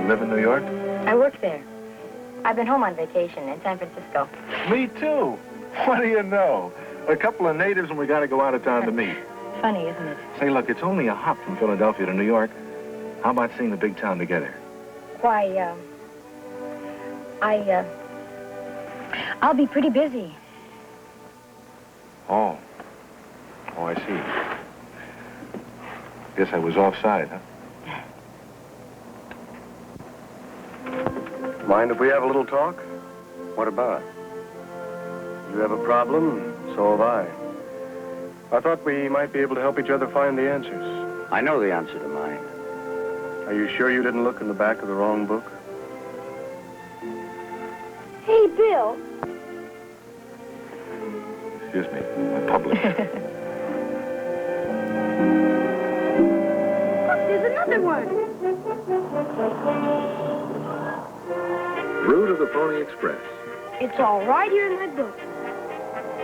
You live in New York? I work there. I've been home on vacation in San Francisco. Me too. What do you know? A couple of natives and we got to go out of town to meet. Funny, isn't it? Say, look, it's only a hop from Philadelphia to New York. How about seeing the big town together? Why, I'll be pretty busy. Oh. Oh, I see. Guess I was offside, huh? Mind if we have a little talk? What about? You have a problem, so have I. I thought we might be able to help each other find the answers. I know the answer to mine. Are you sure you didn't look in the back of the wrong book? Hey, Bill. Excuse me, my public. Look, there's another one. Route of the Pony Express. It's all right here in my book.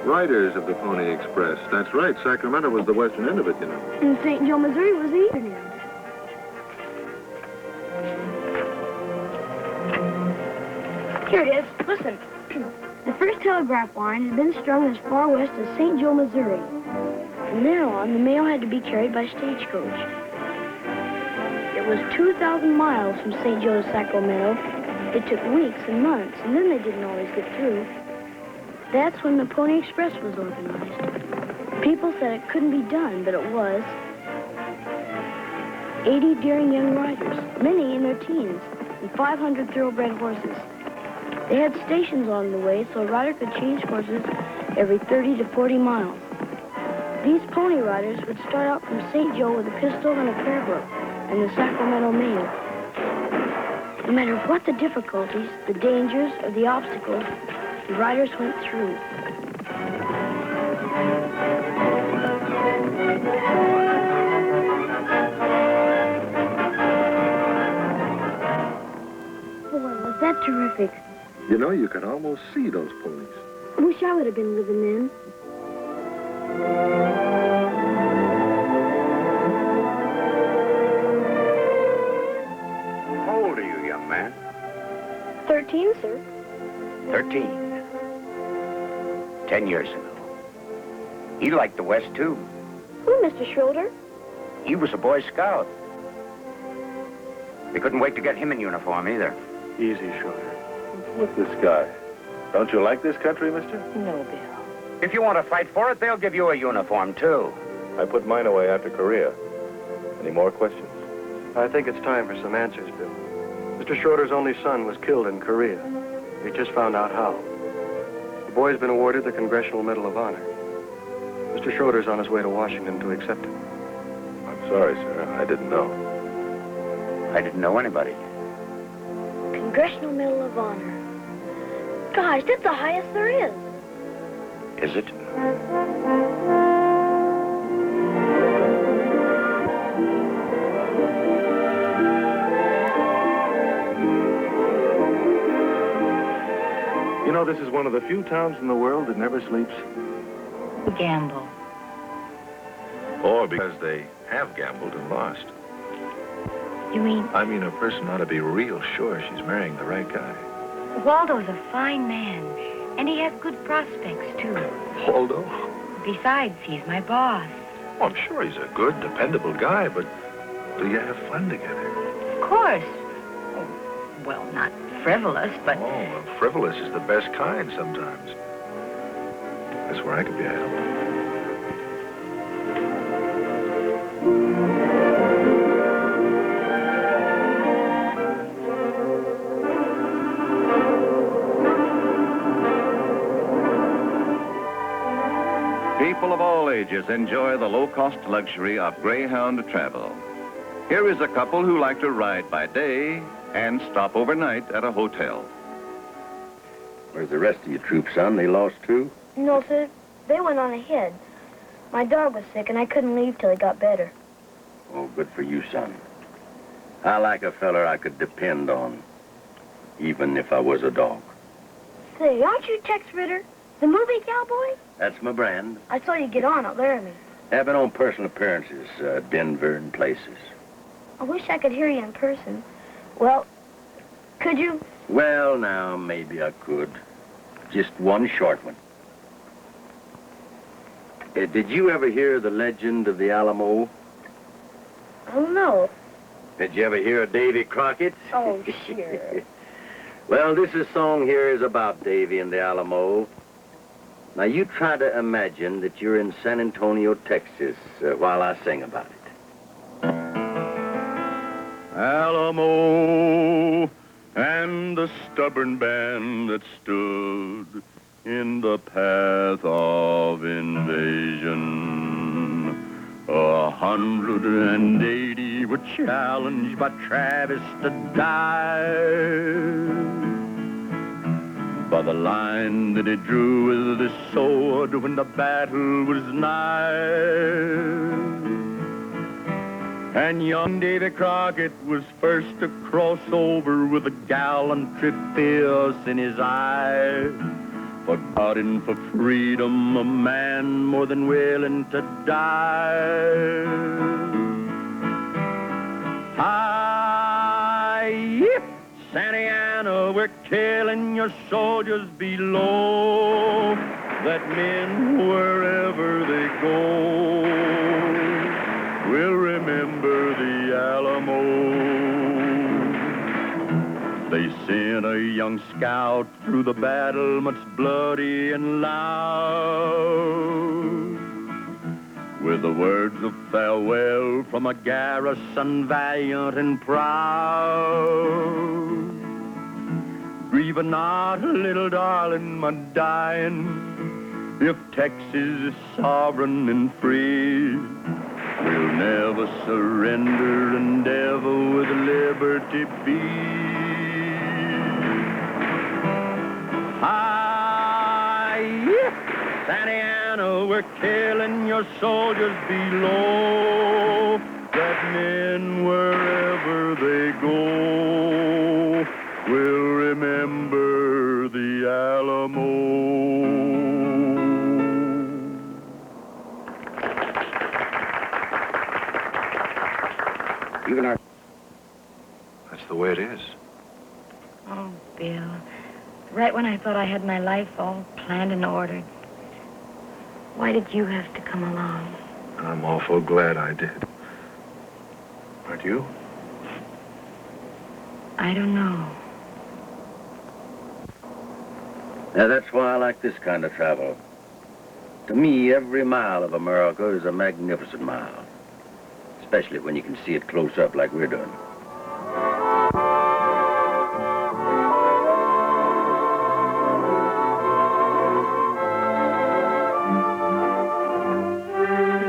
Riders of the Pony Express. That's right. Sacramento was the western end of it, you know. And St. Joe, Missouri was the eastern end. Here it is. Listen. The first telegraph line had been strung as far west as St. Joe, Missouri. From there on, the mail had to be carried by stagecoach. It was 2,000 miles from St. Joe to Sacramento. It took weeks and months, and then they didn't always get through. That's when the Pony Express was organized. People said it couldn't be done, but it was. 80 daring young riders, many in their teens, and 500 thoroughbred horses. They had stations along the way, so a rider could change horses every 30 to 40 miles. These pony riders would start out from St. Joe with a pistol and a prayer book and the Sacramento mail. No matter what the difficulties, the dangers, or the obstacles, the riders went through. Boy, was that terrific. You know, you can almost see those ponies. I wish I would have been living then. How old are you, young man? 13, sir. 13. 10 years ago. He liked the West, too. Who, Mr. Schroeder? He was a Boy Scout. They couldn't wait to get him in uniform, either. Easy, Schroeder. What's with this guy? Don't you like this country, mister? No, Bill. If you want to fight for it, they'll give you a uniform, too. I put mine away after Korea. Any more questions? I think it's time for some answers, Bill. Mr. Schroeder's only son was killed in Korea. We just found out how. The boy's been awarded the Congressional Medal of Honor. Mr. Schroeder's on his way to Washington to accept it. I'm sorry, sir. I didn't know. I didn't know anybody. Congressional Medal of Honor. Gosh, that's the highest there is. Is it? You know, this is one of the few towns in the world that never sleeps. Gamble. Or because they have gambled and lost. You mean I mean, a person ought to be real sure she's marrying the right guy. Waldo's a fine man, and he has good prospects, too. Waldo? Besides, he's my boss. Oh, I'm sure he's a good, dependable guy, but do you have fun together? Of course. Oh, well, not frivolous, but... Oh, frivolous is the best kind sometimes. That's where I could be a help. People of all ages enjoy the low-cost luxury of Greyhound travel. Here is a couple who like to ride by day and stop overnight at a hotel. Where's the rest of your troop, son? They lost, too? No, sir. They went on ahead. My dog was sick, and I couldn't leave till he got better. Oh, good for you, son. I like a feller I could depend on, even if I was a dog. Say, aren't you Tex Ridder, the movie cowboy? That's my brand. I saw you get on at Laramie. I've been on personal appearances, Denver and places. I wish I could hear you in person. Well, Could you? Well, now, maybe I could. Just one short one. Did you ever hear the legend of the Alamo? Oh, no. Did you ever hear of Davy Crockett? Oh, sure. Well, this song here is about Davy and the Alamo. Now, you try to imagine that you're in San Antonio, Texas, while I sing about it. Alamo and the stubborn band that stood in the path of invasion. 180 were challenged by Travis to die. By the line that he drew with his sword when the battle was nigh. And young Davy Crockett was first to cross over with a gallantry fierce in his eye. For God and for freedom, a man more than willing to die. Yip! Santa Ana, we're killing your soldiers below. That men, wherever they go, will remember the Alamo. They sent a young scout through the battle, much bloody and loud, with the words of farewell from a garrison valiant and proud. Grieve not, little darling, my dying, if Texas is sovereign and free. We'll never surrender and ever with liberty be. Santa Ana, we're killing your soldiers below. That men, wherever they go, will remember the Alamo. Even our... That's the way it is. Oh, Bill. Right when I thought I had my life all planned and ordered. Why did you have to come along? I'm awful glad I did. Aren't you? I don't know. Now, that's why I like this kind of travel. To me, every mile of America is a magnificent mile. Especially when you can see it close up like we're doing.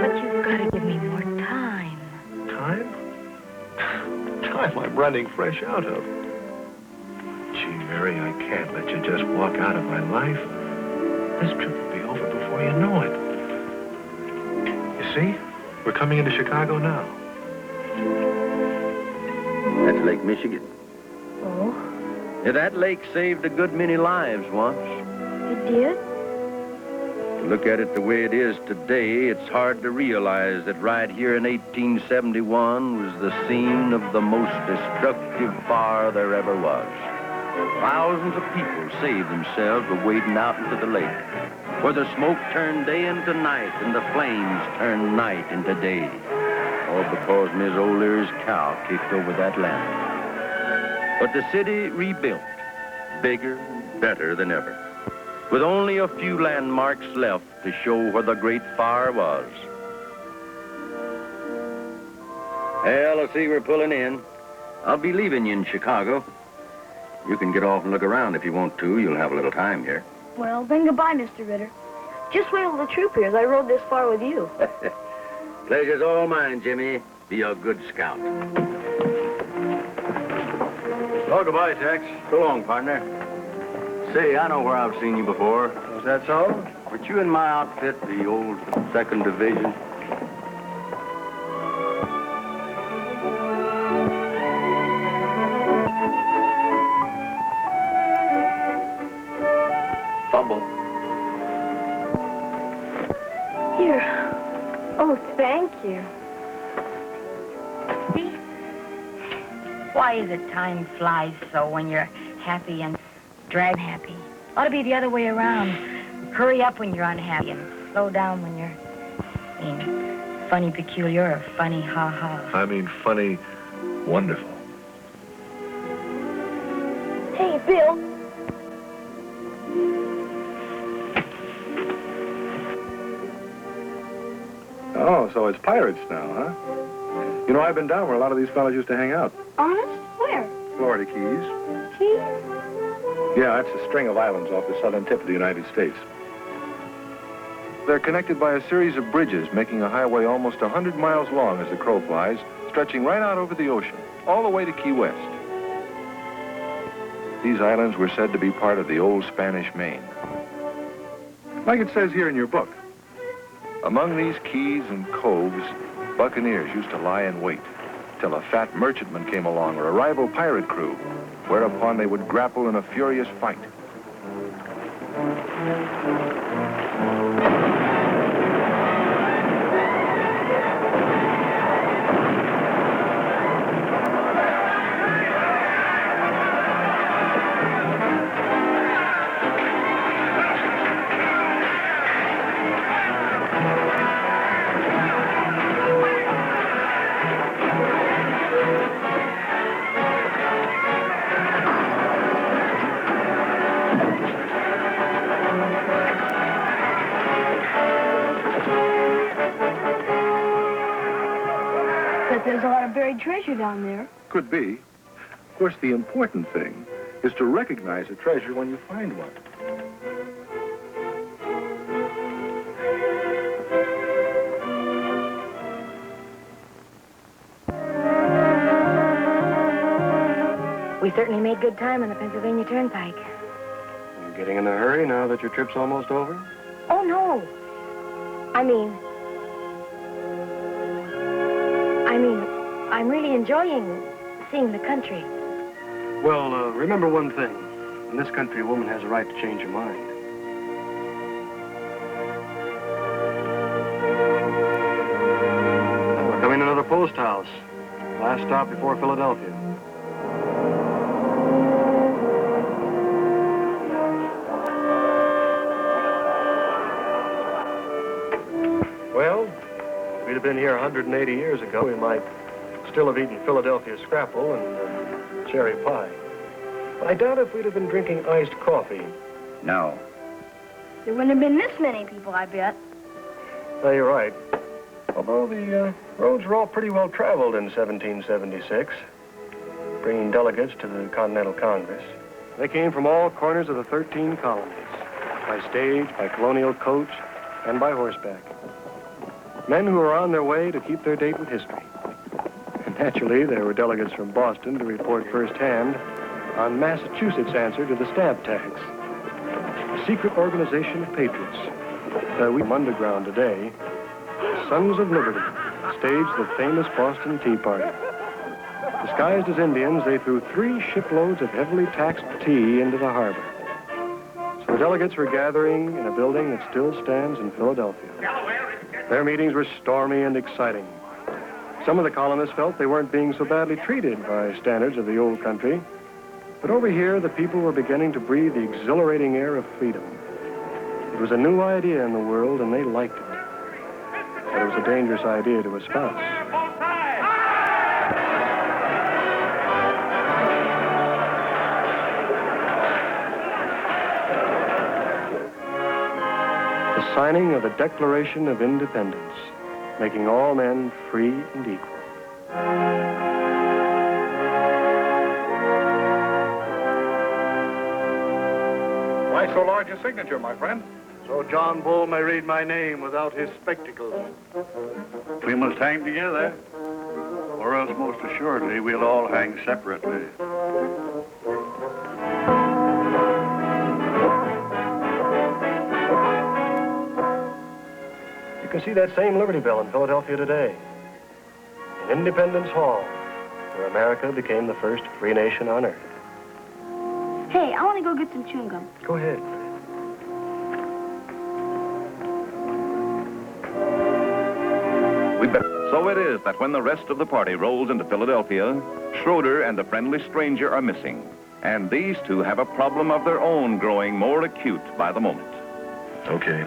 But you've got to give me more time. Time? Time I'm running fresh out of. Gee, Mary, I can't let you just walk out of my life. This trip will be over before you know it. You see? We're coming into Chicago now. That's Lake Michigan. Oh, Yeah, that lake saved a good many lives once. it did? To look at it the way it is today, it's hard to realize that right here in 1871 was the scene of the most destructive fire there ever was. Thousands of people saved themselves by wading out into the lake, where the smoke turned day into night and the flames turned night into day. All because Miss O'Leary's cow kicked over that land. But the city rebuilt, bigger and better than ever, with only a few landmarks left to show where the great fire was. Well, I see we're pulling in. I'll be leaving you in Chicago. You can get off and look around if you want to. You'll have a little time here. Well, then goodbye, Mr. Ridder. Just wait till the troop hears I rode this far with you. Pleasure's all mine, Jimmy. Be a good scout. Oh, goodbye, Tex. So long, partner. Say, I know where I've seen you before. Is that so? Weren't you in my outfit, the old 2nd Division? Fumble. Here. Oh, thank you. Why is it time flies so when you're happy and drag happy? Ought to be the other way around. Hurry up when you're unhappy and slow down when you're, funny peculiar or funny ha-ha. I mean funny, wonderful. Hey, Bill. Oh, so it's pirates now, huh? You know, I've been down where a lot of these fellas used to hang out. Honest? Where? Florida Keys. Keys? Yeah, that's a string of islands off the southern tip of the United States. They're connected by a series of bridges, making a highway almost 100 miles long as the crow flies, stretching right out over the ocean, all the way to Key West. These islands were said to be part of the old Spanish Main. Like it says here in your book, among these keys and coves, buccaneers used to lie in wait till a fat merchantman came along or a rival pirate crew, whereupon they would grapple in a furious fight. But there's a lot of buried treasure down there. Could be. Of course, the important thing is to recognize a treasure when you find one. We certainly made good time on the Pennsylvania Turnpike. You're getting in a hurry now that your trip's almost over? Oh, no. I'm really enjoying seeing the country. Well, remember one thing. In this country, a woman has a right to change her mind. Well, we're coming to another post house. Last stop before Philadelphia. Well, if we'd have been here 180 years ago, we might still have eaten Philadelphia scrapple and cherry pie. But I doubt if we'd have been drinking iced coffee. No. There wouldn't have been this many people, I bet. No, you're right. Although the roads were all pretty well traveled in 1776, bringing delegates to the Continental Congress. They came from all corners of the 13 colonies, by stage, by colonial coach, and by horseback. Men who were on their way to keep their date with history. And naturally, there were delegates from Boston to report firsthand on Massachusetts' answer to the stamp tax. A secret organization of patriots that we underground today, Sons of Liberty, staged the famous Boston Tea Party. Disguised as Indians, they threw 3 shiploads of heavily taxed tea into the harbor. So the delegates were gathering in a building that still stands in Philadelphia. Their meetings were stormy and exciting. Some of the colonists felt they weren't being so badly treated by standards of the old country. But over here, the people were beginning to breathe the exhilarating air of freedom. It was a new idea in the world, and they liked it. But it was a dangerous idea to espouse. The signing of the Declaration of Independence, making all men free and equal. Why so large a signature, my friend? So John Bull may read my name without his spectacles. We must hang together, or else most assuredly we'll all hang separately. You can see that same Liberty Bell in Philadelphia today. In Independence Hall, where America became the first free nation on earth. Hey, I want to go get some chewing gum. Go ahead. We better... So it is that when the rest of the party rolls into Philadelphia, Schroeder and the friendly stranger are missing. And these two have a problem of their own growing more acute by the moment. Okay.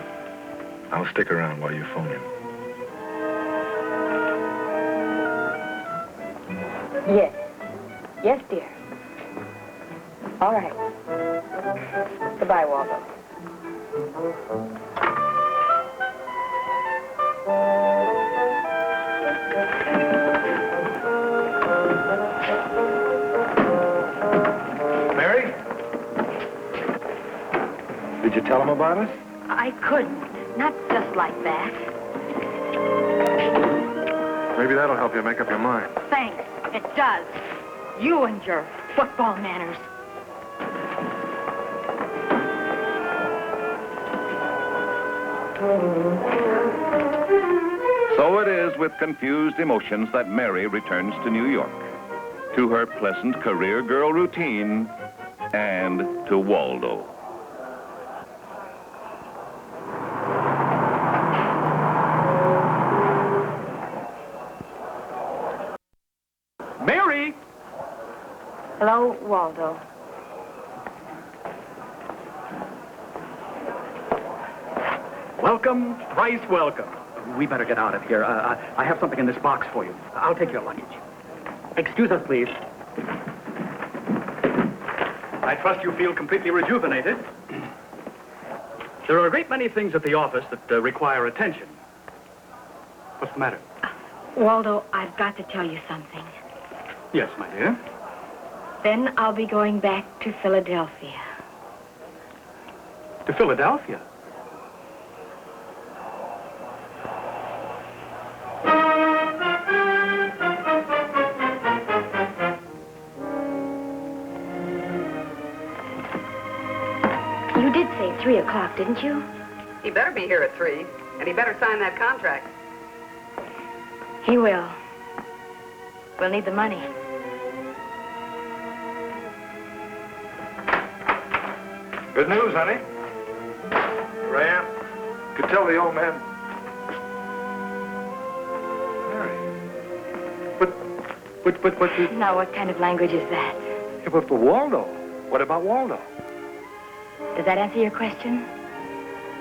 I'll stick around while you phone him. Yes. Yes, dear. All right. Goodbye, Waldo. Mary? Did you tell him about us? I couldn't. Not just like that. Maybe that'll help you make up your mind. Thanks. It does. You and your football manners. So it is with confused emotions that Mary returns to New York, to her pleasant career girl routine, and to Waldo. Mary! Hello, Waldo. Welcome, thrice welcome. We better get out of here. I have something in this box for you. I'll take your luggage. Excuse us, please. I trust you feel completely rejuvenated. There are a great many things at the office that require attention. What's the matter? Waldo, I've got to tell you something. Yes, my dear. Then I'll be going back to Philadelphia. To Philadelphia? You did say 3 o'clock, didn't you? He better be here at 3, and he better sign that contract. He will. We'll need the money. Good news, honey. Graham, could tell the old man. Mary. But... Now, what kind of language is that? Yeah, but for Waldo. What about Waldo? Does that answer your question?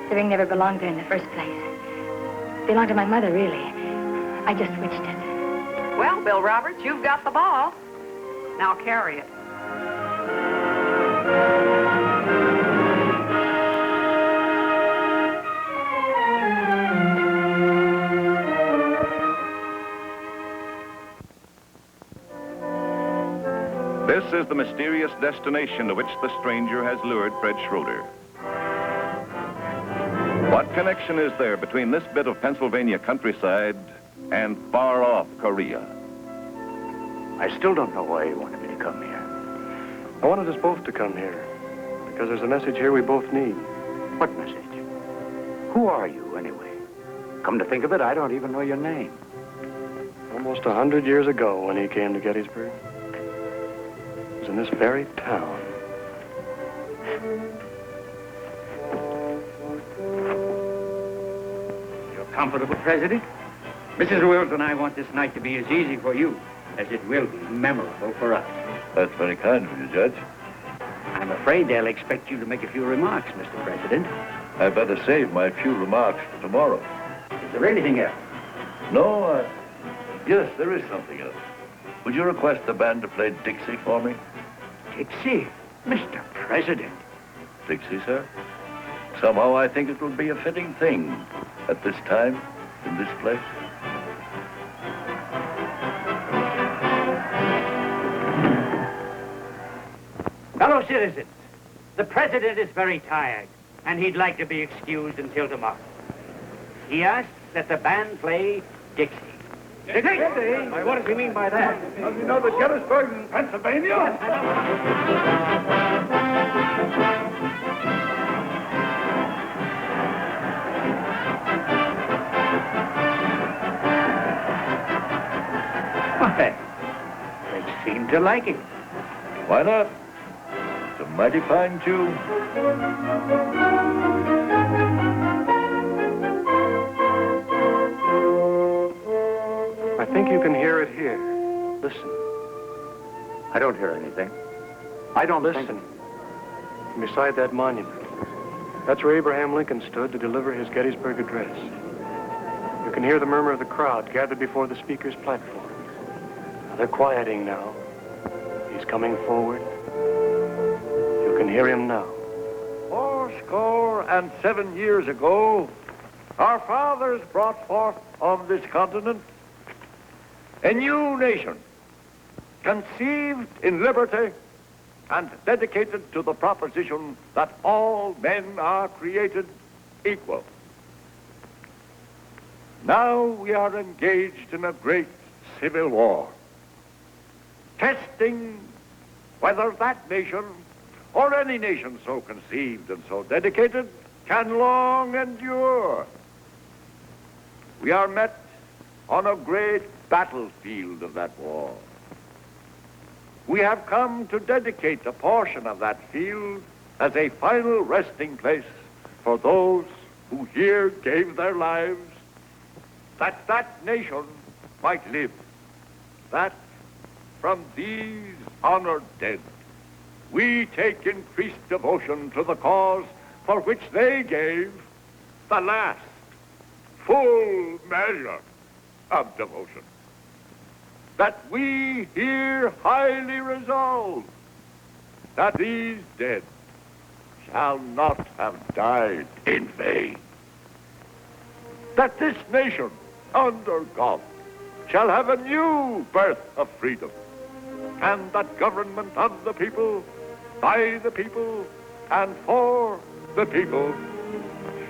The ring never belonged there in the first place. It belonged to my mother, really. I just switched it. Well, Bill Roberts, you've got the ball. Now carry it. This is the mysterious destination to which the stranger has lured Fred Schroeder. What connection is there between this bit of Pennsylvania countryside and far-off Korea? I still don't know why he wanted me to come here. I wanted us both to come here, because there's a message here we both need. What message? Who are you, anyway? Come to think of it, I don't even know your name. Almost 100 years ago, when he came to Gettysburg, it was in this very town. You're comfortable, President? Mrs. Wills and I want this night to be as easy for you as it will be memorable for us. That's very kind of you, Judge. I'm afraid they'll expect you to make a few remarks, Mr. President. I better save my few remarks for tomorrow. Is there anything else? No, yes, there is something else. Would you request the band to play Dixie for me? Dixie? Mr. President. Dixie, sir? Somehow I think it will be a fitting thing at this time, in this place. Fellow citizens, the President is very tired, and he'd like to be excused until tomorrow. He asks that the band play Dixie. Dixie? Why, what does he mean by that? Does he know that Gettysburg is in Pennsylvania? Why, they seem to like it. Why not? It's a mighty fine tune. think you can hear it here. Listen. I don't hear anything. I don't Listen. Beside that monument. That's where Abraham Lincoln stood to deliver his Gettysburg Address. You can hear the murmur of the crowd gathered before the speaker's platform. They're quieting now. He's coming forward. You can hear him now. 87 years ago, our fathers brought forth on this continent a new nation, conceived in liberty and dedicated to the proposition that all men are created equal. Now we are engaged in a great civil war, testing whether that nation or any nation so conceived and so dedicated can long endure. We are met on a great battlefield of that war. We have come to dedicate a portion of that field as a final resting place for those who here gave their lives, that that nation might live, that from these honored dead we take increased devotion to the cause for which they gave the last full measure of devotion. That we here highly resolve that these dead shall not have died in vain. That this nation, under God, shall have a new birth of freedom, and that government of the people, by the people, and for the people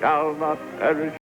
shall not perish